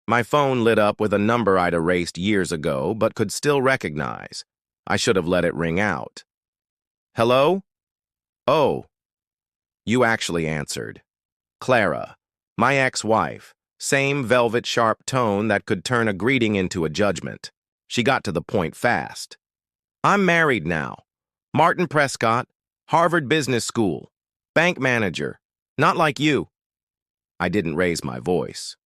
My phone lit up with a number I'd erased years ago, but could still recognize. I should have let it ring out. Hello? Oh, you actually answered. Clara, my ex-wife. Same velvet sharp tone that could turn a greeting into a judgment. She got to the point fast. I'm married now. Martin Prescott, Harvard Business School. Bank manager. Not like you. I didn't raise my voice.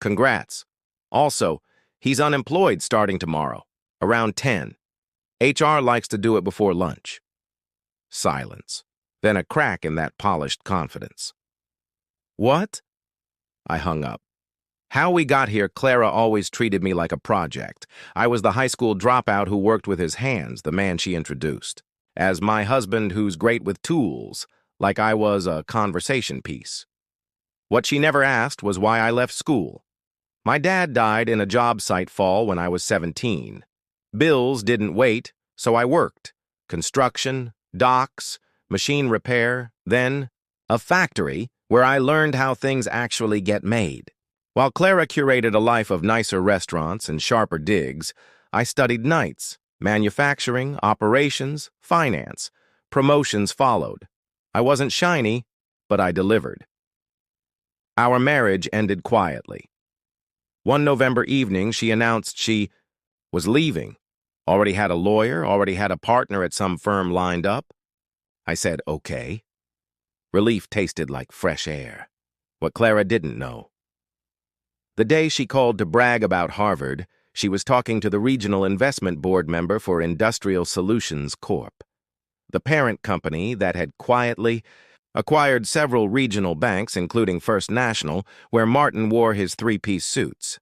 Congrats. Also, he's unemployed starting tomorrow, around 10. HR likes to do it before lunch. Silence. Then a crack in that polished confidence. What? I hung up. How we got here, Clara always treated me like a project. I was the high school dropout who worked with his hands, the man she introduced. As my husband who's great with tools, like I was a conversation piece. What she never asked was why I left school. My dad died in a job site fall when I was 17. Bills didn't wait, so I worked. Construction, docks, machine repair, then a factory where I learned how things actually get made. While Clara curated a life of nicer restaurants and sharper digs, I studied nights, manufacturing, operations, finance. Promotions followed. I wasn't shiny, but I delivered. Our marriage ended quietly. One November evening, she announced she was leaving. Already had a lawyer, already had a partner at some firm lined up. I said, okay. Relief tasted like fresh air. What Clara didn't know. The day she called to brag about Harvard, she was talking to the regional investment board member for Industrial Solutions Corp., the parent company that had quietly acquired several regional banks, including First National, where Martin wore his three-piece suits.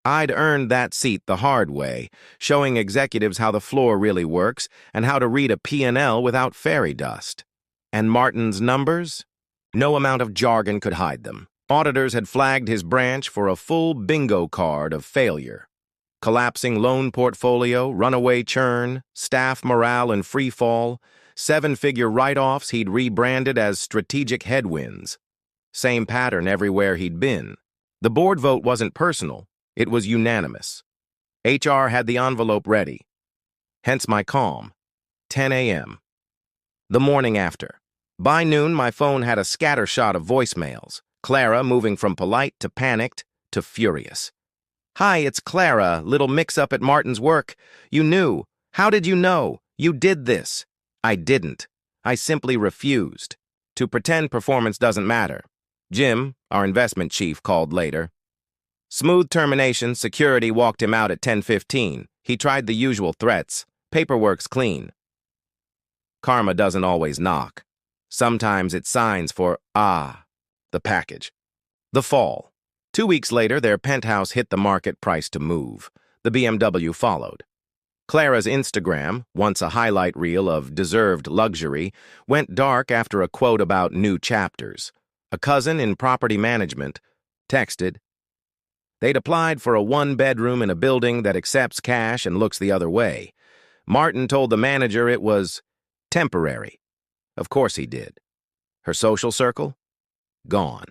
I'd earned that seat the hard way, showing executives how the floor really works and how to read a P&L without fairy dust. And Martin's numbers? No amount of jargon could hide them. Auditors had flagged his branch for a full bingo card of failure. Collapsing loan portfolio, runaway churn, staff morale in free fall, seven-figure write-offs he'd rebranded as strategic headwinds. Same pattern everywhere he'd been. The board vote wasn't personal. It was unanimous. HR had the envelope ready. Hence my calm. 10 a.m. The morning after. By noon, my phone had a scattershot of voicemails. Clara moving from polite to panicked to furious. Hi, it's Clara. Little mix-up at Martin's work. You knew. How did you know? You did this. I didn't. I simply refused. To pretend performance doesn't matter. Jim, our investment chief, called later. Smooth termination, security walked him out at 10:15. He tried the usual threats. Paperwork's clean. Karma doesn't always knock. Sometimes it signs for, the package. The fall. 2 weeks later, their penthouse hit the market price to move. The BMW followed. Clara's Instagram, once a highlight reel of deserved luxury, went dark after a quote about new chapters. A cousin in property management texted. They'd applied for a one-bedroom in a building that accepts cash and looks the other way. Martin told the manager it was temporary. Of course he did. Her social circle? Gone.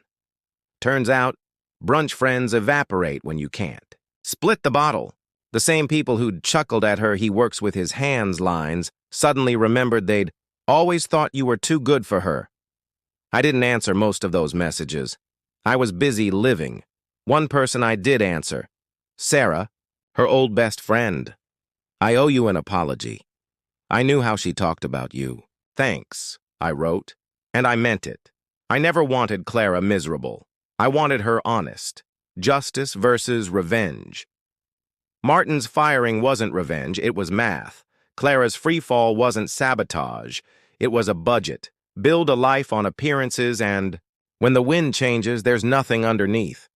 Turns out, brunch friends evaporate when you can't. Split the bottle. The same people who'd chuckled at her he works with his hands lines suddenly remembered they'd always thought you were too good for her. I didn't answer most of those messages. I was busy living. One person I did answer. Sarah, her old best friend. I owe you an apology. I knew how she talked about you. Thanks, I wrote, and I meant it. I never wanted Clara miserable. I wanted her honest. Justice versus revenge. Martin's firing wasn't revenge, it was math. Clara's freefall wasn't sabotage, it was a budget. Build a life on appearances and, when the wind changes, there's nothing underneath.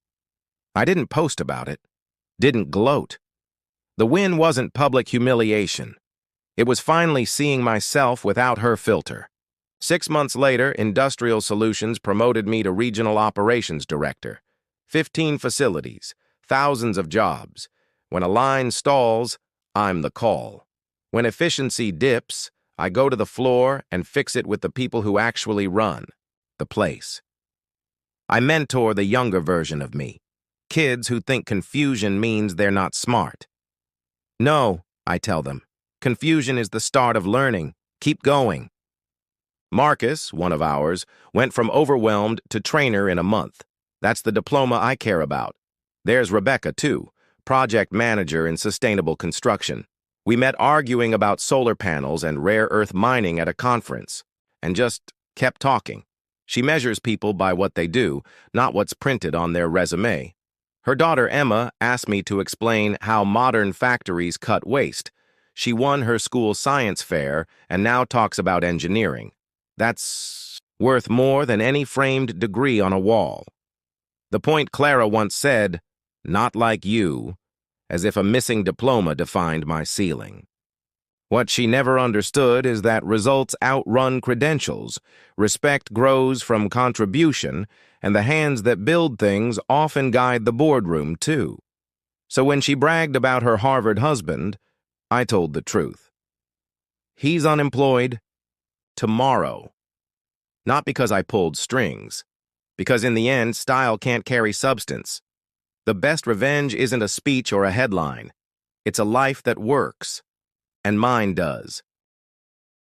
I didn't post about it. Didn't gloat. The win wasn't public humiliation. It was finally seeing myself without her filter. 6 months later, Industrial Solutions promoted me to Regional Operations Director. 15 facilities, thousands of jobs. When a line stalls, I'm the call. When efficiency dips, I go to the floor and fix it with the people who actually run the place. I mentor the younger version of me. kids who think confusion means they're not smart. No, I tell them. Confusion is the start of learning. Keep going. Marcus, one of ours, went from overwhelmed to trainer in a month. That's the diploma I care about. There's Rebecca, too, project manager in sustainable construction. We met arguing about solar panels and rare earth mining at a conference, and just kept talking. She measures people by what they do, not what's printed on their resume. Her daughter Emma asked me to explain how modern factories cut waste. She won her school science fair and now talks about engineering. That's worth more than any framed degree on a wall. The point Clara once said, "Not like you," as if a missing diploma defined my ceiling. What she never understood is that results outrun credentials, respect grows from contribution, and the hands that build things often guide the boardroom, too. So when she bragged about her Harvard husband, I told the truth. He's unemployed tomorrow. Not because I pulled strings, because in the end, style can't carry substance. The best revenge isn't a speech or a headline. It's a life that works. And mine does.